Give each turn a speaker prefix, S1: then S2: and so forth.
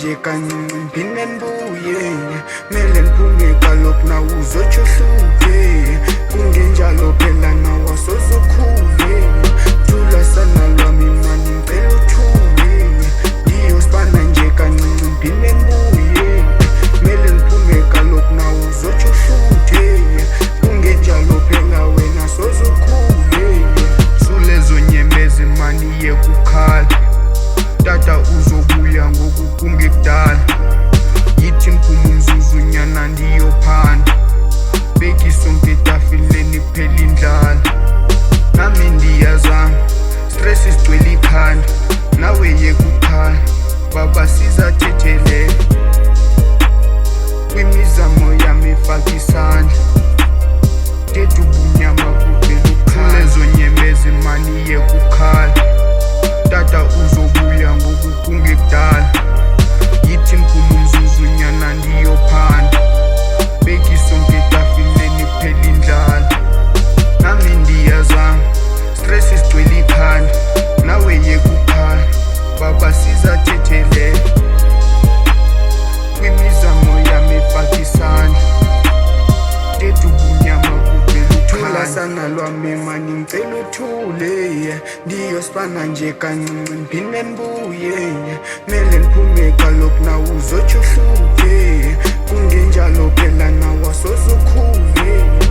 S1: nje kancinci ngiphinde ngibuye, mele ngiphume kaloku nawe uzotsho uhluphe, kungenjalo phela nawe asoze ukhule. Thula sana lwami mani ngicela uthule, ngiyosibana nje kancinci ngiphinde ngibuye, mele ngiphume kaloku nawe uzotsho uhluphe, kungenjalo phela wena asoze ukhule. Sulezo nyembezi mani yekukhala, tata uzobuya ngoku kungekudala, yithi ngiphume umzuzunyana ndiyophanda, beka isonka etafileni kuphela indlala. Nami ndiyazama stress sigcwele ikhanda, nawe yekukhala baba sizathethelela, kwimizamo yami efaka isandla, thetha ubunyama kuvela ukhala. Lezo nyembezi mani yekukhala, tata uzobuya ngoku kungekudala, yithi ngiphume umzuzunyana ndiyophanda, beka isonka etafileni kuphela indlala. Nami ndiyazama stress sigcwele ikhanda, nawe yekukhala baba sizathethelela, kwimizamo yami efaka isandla, thetha ubunyama kuvela ukhala. Sana lwami mani ngicela uthule, ndiyosibana nje kancinci ngiphinde ngibuye, mele ngiphume kaloku nawe uzotsho uhluphe, kungenjalo phela nawe asoze ukhule.